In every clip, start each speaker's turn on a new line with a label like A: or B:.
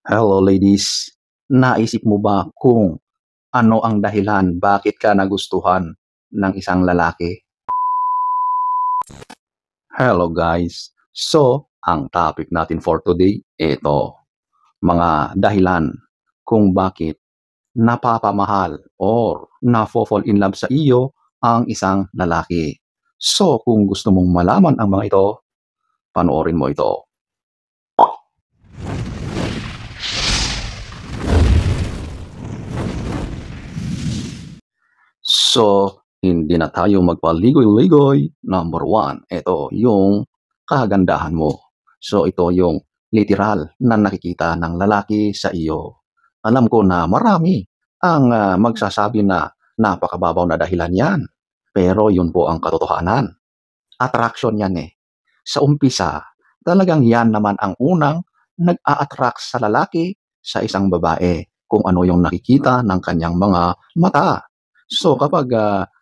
A: Hello ladies, naisip mo ba kung ano ang dahilan bakit ka nagustuhan ng isang lalaki? Hello guys, so ang topic natin for today, ito, mga dahilan kung bakit napapamahal or nafo-fall in love sa iyo ang isang lalaki. So kung gusto mong malaman ang mga ito, panoorin mo ito. So, hindi na tayo magpaligoy-ligoy. Number 1, ito yung kagandahan mo. So, ito yung literal na nakikita ng lalaki sa iyo. Alam ko na marami ang magsasabi na napakababaw na dahilan yan. Pero yun po ang katotohanan. Attraction yan eh. Sa umpisa, talagang yan naman ang unang nag-a-attract sa lalaki sa isang babae kung ano yung nakikita ng kanyang mga mata. So kapag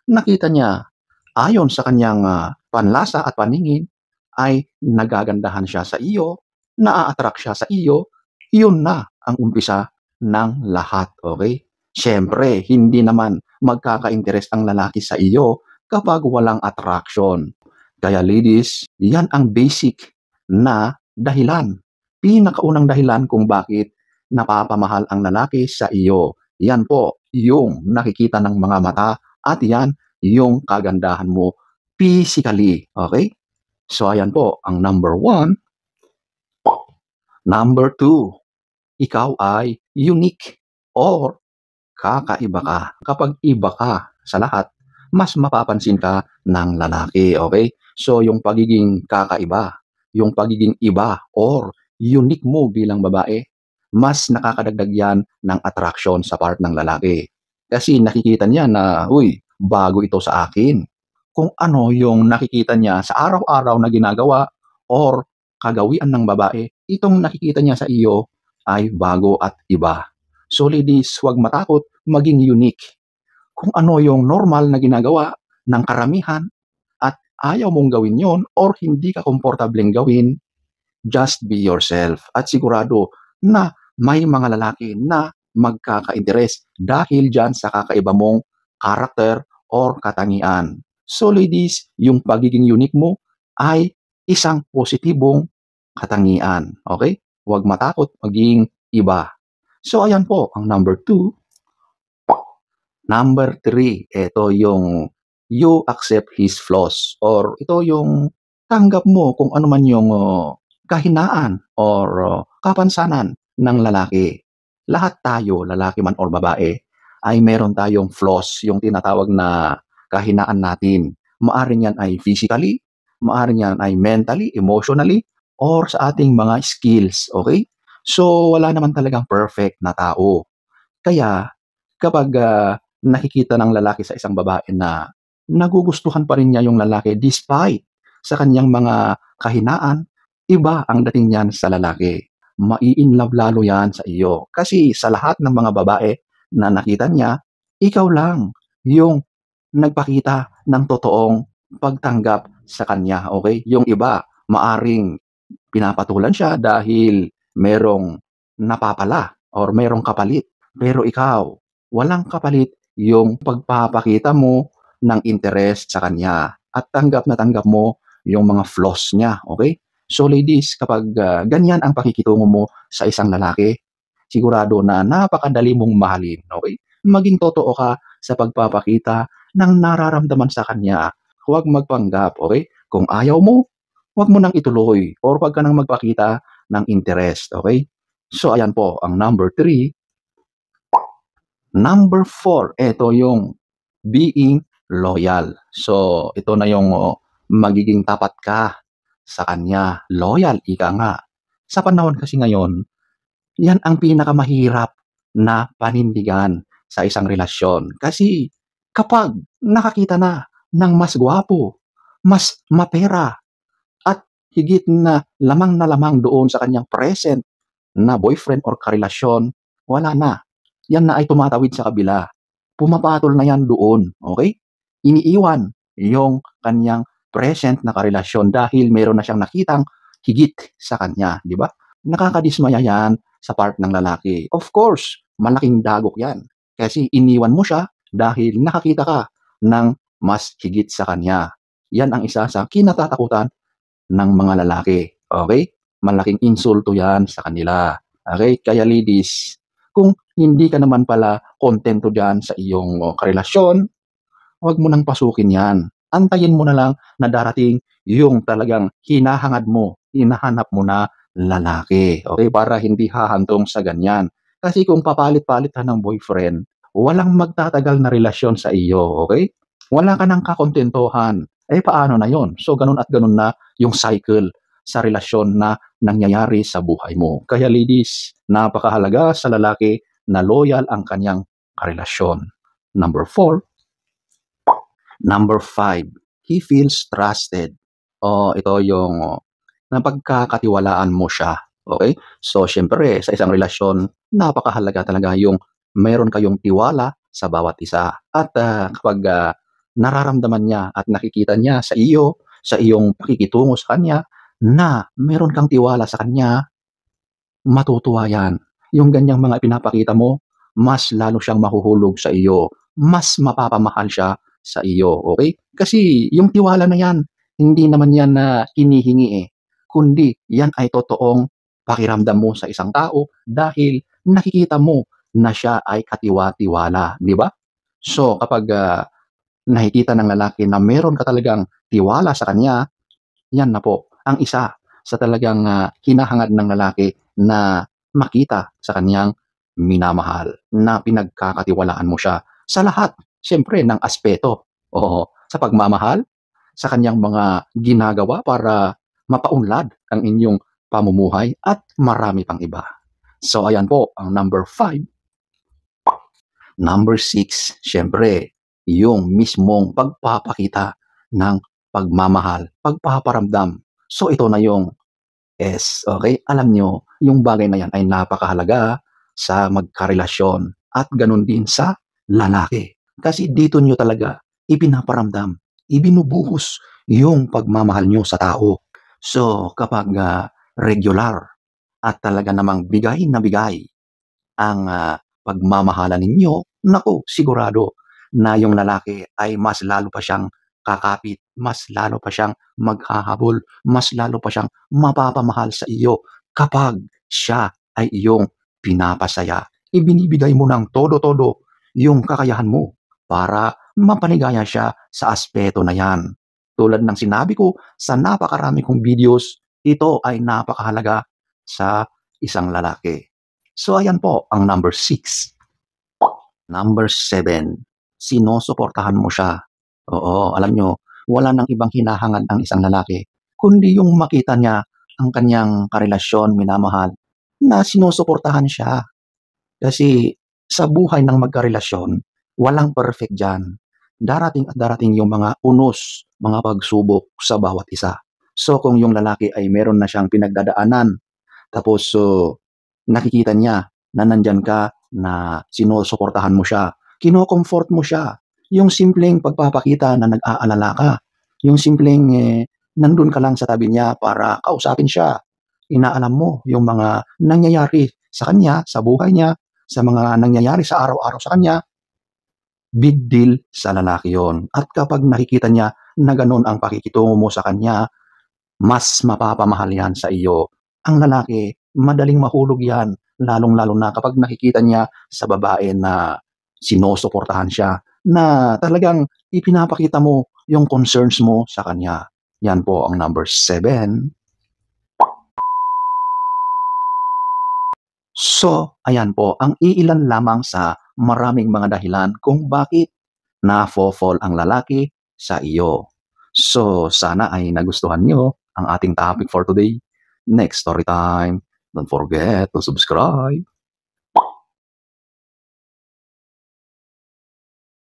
A: nakita niya ayon sa kanyang panlasa at paningin ay nagagandahan siya sa iyo, naa-attract siya sa iyo, yun na ang umpisa ng lahat, okay? Siyempre, hindi naman magkaka-interest ang lalaki sa iyo kapag walang attraction. Kaya ladies, yan ang basic na dahilan. Pinakaunang dahilan kung bakit napapamahal ang lalaki sa iyo. Yan po, yung nakikita ng mga mata at yan yung kagandahan mo physically. Okay? So ayan po, ang number 1. Number 2, ikaw ay unique or kakaiba ka. Kapag iba ka sa lahat, mas mapapansin ka ng lalaki. Okay? So yung pagiging kakaiba, yung pagiging iba or unique mo bilang babae, mas nakakadagdag yan ng attraction sa part ng lalaki. Kasi nakikita niya na, uy, bago ito sa akin. Kung ano yung nakikita niya sa araw-araw na ginagawa or kagawian ng babae, itong nakikita niya sa iyo ay bago at iba. So ladies, huwag matakot maging unique. Kung ano yung normal na ginagawa ng karamihan at ayaw mong gawin yon or hindi ka komportableng gawin, just be yourself. At sigurado na may mga lalaki na magkaka-interes dahil dyan sa kakaiba mong karakter or katangian. So ladies, yung pagiging unique mo ay isang positibong katangian. Okay? Huwag matakot maging iba. So ayan po ang number 2. Number 3, ito yung you accept his flaws or ito yung tanggap mo kung ano man yung kahinaan or kapansanan ng lalaki. Lahat tayo, lalaki man or babae, ay meron tayong flaws, yung tinatawag na kahinaan natin. Maaring yan ay physically, maaring yan ay mentally, emotionally, or sa ating mga skills, okay? So, wala naman talagang perfect na tao. Kaya, kapag nakikita ng lalaki sa isang babae na nagugustuhan pa rin niya yung lalaki despite sa kanyang mga kahinaan, iba ang dating niyan sa lalaki. Mai-inlove lalo yan sa iyo. Kasi sa lahat ng mga babae na nakita niya, ikaw lang yung nagpakita ng totoong pagtanggap sa kanya. Okay? Yung iba, maaring pinapatulan siya dahil merong napapala or merong kapalit. Pero ikaw, walang kapalit yung pagpapakita mo ng interest sa kanya at tanggap na tanggap mo yung mga flaws niya, okay? So ladies, kapag ganyan ang pakikitungo mo sa isang lalaki, sigurado na napakadali mong mahalin, okay? Maging totoo ka sa pagpapakita ng nararamdaman sa kanya. Huwag magpanggap, okay? Kung ayaw mo, huwag mo nang ituloy or huwag ka nang magpakita ng interest, okay? So ayan po, ang number 3. Number 4, ito yung being loyal. So, ito na yung magiging tapat ka sa kanya. Loyal, ika nga. Sa panahon kasi ngayon, yan ang pinakamahirap na panindigan sa isang relasyon. Kasi kapag nakakita na ng mas gwapo, mas mapera, at higit na lamang doon sa kanyang present na boyfriend or karelasyon, wala na. Yan na ay tumatawid sa kabila. Pumapatol na yan doon, okay? Iniiwan yung kanyang present na karelasyon dahil meron na siyang nakitang higit sa kanya, di ba? Nakakadismaya yan sa part ng lalaki. Of course, malaking dagok yan. Kasi iniwan mo siya dahil nakakita ka ng mas higit sa kanya. Yan ang isa sa kinatatakutan ng mga lalaki. Okay? Malaking insulto yan sa kanila. Okay? Kaya ladies, kung hindi ka naman pala kontento dyan sa iyong karelasyon, huwag mo nang pasukin yan. Antayin mo na lang na darating yung talagang hinahanap mo na lalaki. Okay? Para hindi hahantong sa ganyan. Kasi kung papalit-palit ka ng boyfriend, walang magtatagal na relasyon sa iyo. Okay? Wala ka nang kakontentuhan. Paano na yon? So, ganun at ganun na yung cycle sa relasyon na nangyayari sa buhay mo. Kaya ladies, napakahalaga sa lalaki na loyal ang kanyang karelasyon. Number 4. Number 5, he feels trusted. Ito yung napagkakatiwalaan mo siya. Okay? So, syempre, sa isang relasyon, napakahalaga talaga yung meron kayong tiwala sa bawat isa. At kapag nararamdaman niya at nakikita niya sa iyo, sa iyong pakikitungo sa kanya, na meron kang tiwala sa kanya, matutuwa yan. Yung ganyang mga pinapakita mo, mas lalo siyang mahuhulog sa iyo. Mas mapapamahal siya sa iyo. Okay? Kasi yung tiwala na yan, hindi naman yan na hinihingi kundi yan ay totoong pakiramdam mo sa isang tao dahil nakikita mo na siya ay katiwa-tiwala. Di ba? So, kapag nakikita ng lalaki na meron ka talagang tiwala sa kanya, yan na po ang isa sa talagang hinahangad ng lalaki na makita sa kanyang minamahal, na pinagkakatiwalaan mo siya sa lahat, siyempre, ng aspeto. Sa pagmamahal, sa kanyang mga ginagawa para mapaunlad ang inyong pamumuhay at marami pang iba. So, ayan po ang number 5. Number 6, siyempre, yung mismong pagpapakita ng pagmamahal, pagpaparamdam. So, ito na yung S. Okay? Alam nyo, yung bagay na yan ay napakahalaga sa magkarelasyon at ganun din sa lalaki. Kasi dito nyo talaga ipinaparamdam, ibinubuhos yung pagmamahal nyo sa tao. So, kapag regular at talaga namang bigay na bigay ang pagmamahalan ninyo, naku, sigurado na yung lalaki ay mas lalo pa siyang kakapit, mas lalo pa siyang maghahabol, mas lalo pa siyang mapapamahal sa iyo kapag siya ay iyong pinapasaya. Ibinibigay mo ng todo-todo yung kakayahan mo para mapaligaya siya sa aspeto na yan. Tulad ng sinabi ko sa napakarami kong videos, ito ay napakahalaga sa isang lalaki. So ayan po ang number 6. Number 7, sinusuportahan mo siya. Oo, alam nyo, wala nang ibang hinahangad ang isang lalaki, kundi yung makita niya ang kanyang karelasyon, minamahal, na sinusuportahan siya. Kasi sa buhay ng magkarelasyon, walang perfect dyan. Darating at darating yung mga unos, mga pagsubok sa bawat isa. So kung yung lalaki ay meron na siyang pinagdadaanan, tapos nakikita niya na nandyan ka, na sinusuportahan mo siya, kino-comfort mo siya, yung simpleng pagpapakita na nag-aalala ka, yung simpleng nandun ka lang sa tabi niya para kausapin siya, inaalam mo yung mga nangyayari sa kanya, sa buhay niya, sa mga nangyayari sa araw-araw sa kanya, big deal sa lalaki yon. At kapag nakikita niya na ganun ang pakikitungo mo sa kanya, mas mapapamahal yan sa iyo. Ang lalaki, madaling mahulog yan, lalong-lalo na kapag nakikita niya sa babae na sinusuportahan siya, na talagang ipinapakita mo yung concerns mo sa kanya. Yan po ang number 7. So, ayan po ang iilan lamang sa maraming mga dahilan kung bakit na-fall ang lalaki sa iyo. So, sana ay nagustuhan nyo ang ating topic for today. Next story time. Don't forget to subscribe.